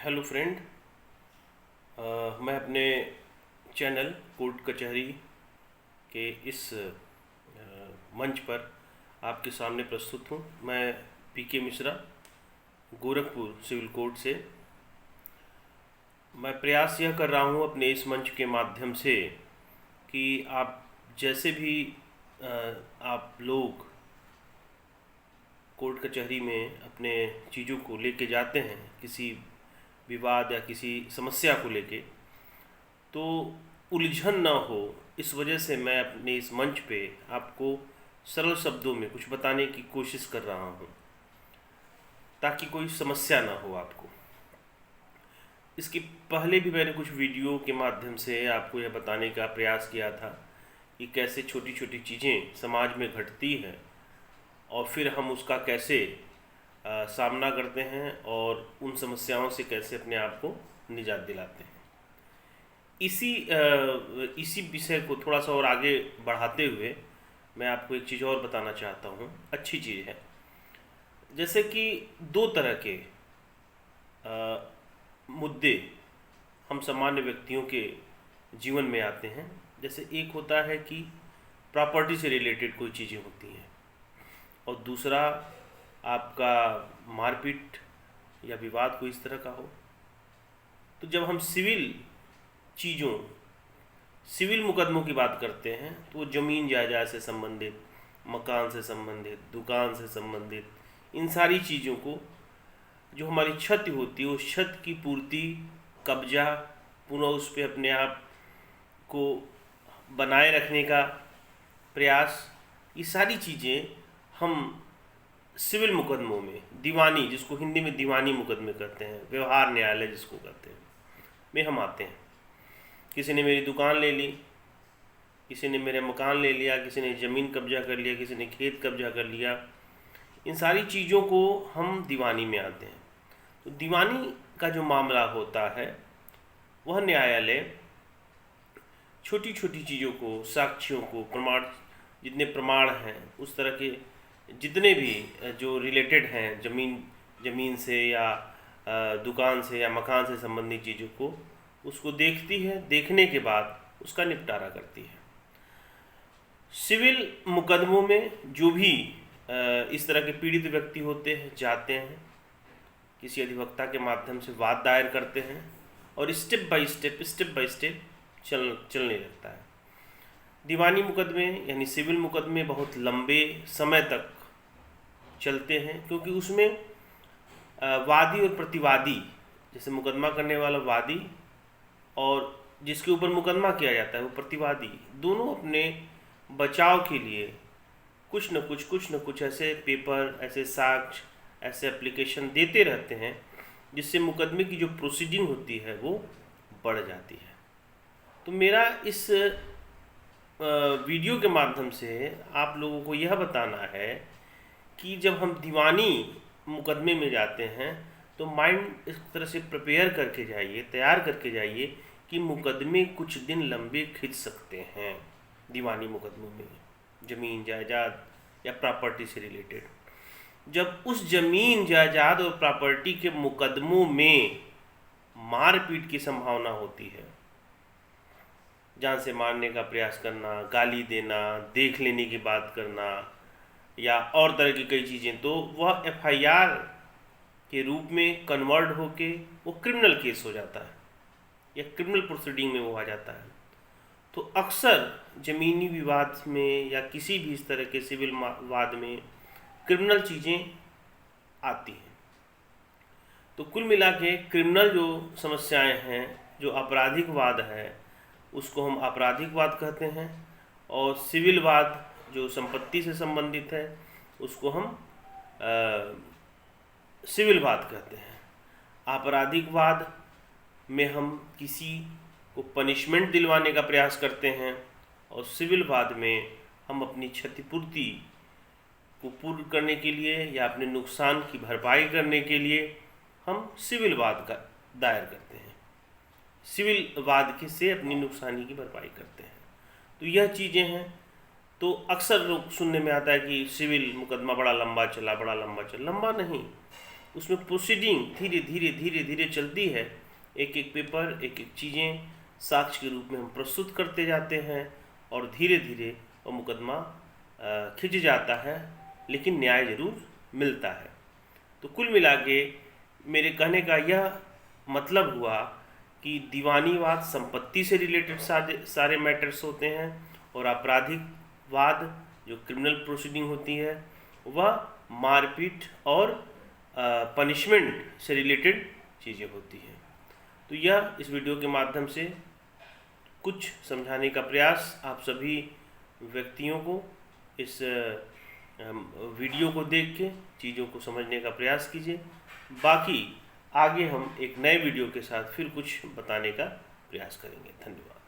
Hello friend. मैं अपने channel court कचहरी के इस मंच पर आपके सामने प्रस्तुत हूँ। मैं पीके मिश्रा, गोरखपुर सिविल कोर्ट से। मैं प्रयास यह कर रहा हूँ अपने इस मंच के माध्यम से कि आप जैसे भी आप लोग कोर्ट कचहरी में अपने चीज़ों को लेके जाते हैं, किसी विवाद या किसी समस्या को लेके, तो उलझन ना हो, इस वजह से मैं अपने इस मंच पे आपको सरल शब्दों में कुछ बताने की कोशिश कर रहा हूँ ताकि कोई समस्या ना हो आपको। इसके पहले भी मैंने कुछ वीडियो के माध्यम से आपको यह बताने का प्रयास किया था कि कैसे छोटी छोटी चीज़ें समाज में घटती हैं और फिर हम उसका कैसे सामना करते हैं और उन समस्याओं से कैसे अपने आप को निजात दिलाते हैं। इसी विषय को थोड़ा सा और आगे बढ़ाते हुए मैं आपको एक चीज़ और बताना चाहता हूँ, अच्छी चीज़ है। जैसे कि दो तरह के मुद्दे हम सामान्य व्यक्तियों के जीवन में आते हैं। जैसे एक होता है कि प्रॉपर्टी से रिलेटेड कोई चीज़ें होती हैं और दूसरा आपका मारपीट या विवाद कोई इस तरह का हो। तो जब हम सिविल मुकदमों की बात करते हैं तो वो ज़मीन जायदाद से संबंधित, मकान से संबंधित, दुकान से संबंधित, इन सारी चीज़ों को जो हमारी क्षति होती है उस क्षति की पूर्ति, कब्जा, पुनः उस पर अपने आप को बनाए रखने का प्रयास, ये सारी चीज़ें हम सिविल मुकदमों में, दीवानी, जिसको हिंदी में दीवानी मुकदमे कहते हैं, व्यवहार न्यायालय जिसको कहते हैं, में हम आते हैं। किसी ने मेरी दुकान ले ली, किसी ने मेरा मकान ले लिया, किसी ने ज़मीन कब्जा कर लिया, किसी ने खेत कब्जा कर लिया, इन सारी चीज़ों को हम दीवानी में आते हैं। तो दीवानी का जो मामला होता है वह न्यायालय छोटी छोटी चीज़ों को, साक्ष्यों को, प्रमाण, जितने प्रमाण हैं उस तरह के जितने भी जो रिलेटेड हैं ज़मीन से या दुकान से या मकान से संबंधित चीज़ों को, उसको देखती है, देखने के बाद उसका निपटारा करती है। सिविल मुकदमों में जो भी इस तरह के पीड़ित व्यक्ति होते हैं, जाते हैं, किसी अधिवक्ता के माध्यम से वाद दायर करते हैं और स्टेप बाय स्टेप चलने लगता है। दीवानी मुकदमे यानी सिविल मुकदमे बहुत लंबे समय तक चलते हैं क्योंकि उसमें वादी और प्रतिवादी, जैसे मुकदमा करने वाला वादी और जिसके ऊपर मुकदमा किया जाता है वो प्रतिवादी, दोनों अपने बचाव के लिए कुछ न कुछ ऐसे पेपर, ऐसे साक्ष्य, ऐसे एप्लीकेशन देते रहते हैं जिससे मुकदमे की जो प्रोसीडिंग होती है वो बढ़ जाती है। तो मेरा इस वीडियो के माध्यम से आप लोगों को यह बताना है कि जब हम दीवानी मुकदमे में जाते हैं तो माइंड इस तरह से प्रिपेयर करके जाइए, तैयार करके जाइए कि मुकदमे कुछ दिन लंबे खिंच सकते हैं। दीवानी मुकदमों में ज़मीन जायदाद या प्रॉपर्टी से रिलेटेड, जब उस ज़मीन जायदाद और प्रॉपर्टी के मुकदमों में मारपीट की संभावना होती है, जान से मारने का प्रयास करना, गाली देना, देख लेने की बात करना या और तरह की कई चीज़ें, तो वह एफआईआर के रूप में कन्वर्ट होके वो क्रिमिनल केस हो जाता है या क्रिमिनल प्रोसीडिंग में वो आ जाता है। तो अक्सर ज़मीनी विवाद में या किसी भी इस तरह के सिविल वाद में क्रिमिनल चीज़ें आती हैं। तो कुल मिला के क्रिमिनल जो समस्याएं हैं, जो आपराधिक वाद है, उसको हम आपराधिक वाद कहते हैं और सिविल वाद जो संपत्ति से संबंधित है उसको हम सिविल वाद कहते हैं। आपराधिक वाद में हम किसी को पनिशमेंट दिलवाने का प्रयास करते हैं और सिविल वाद में हम अपनी क्षतिपूर्ति को पूर्ण करने के लिए या अपने नुकसान की भरपाई करने के लिए हम सिविल वाद का दायर करते हैं, सिविल वाद के से अपनी नुकसानी की भरपाई करते हैं। तो यह चीज़ें हैं। तो अक्सर लोग सुनने में आता है कि सिविल मुकदमा बड़ा लंबा चला। लंबा नहीं, उसमें प्रोसीडिंग धीरे धीरे धीरे धीरे चलती है। एक एक पेपर, एक एक चीज़ें साक्ष्य के रूप में हम प्रस्तुत करते जाते हैं और धीरे धीरे वो मुकदमा खिंच जाता है, लेकिन न्याय जरूर मिलता है। तो कुल मिला के मेरे कहने का यह मतलब हुआ कि दीवानी-वाद संपत्ति से रिलेटेड सारे मैटर्स होते हैं और आपराधिक वाद जो क्रिमिनल प्रोसीडिंग होती है वह मारपीट और पनिशमेंट से रिलेटेड चीज़ें होती हैं। तो यह इस वीडियो के माध्यम से कुछ समझाने का प्रयास आप सभी व्यक्तियों को इस वीडियो को देख के चीज़ों को समझने का प्रयास कीजिए। बाकी आगे हम एक नए वीडियो के साथ फिर कुछ बताने का प्रयास करेंगे। धन्यवाद।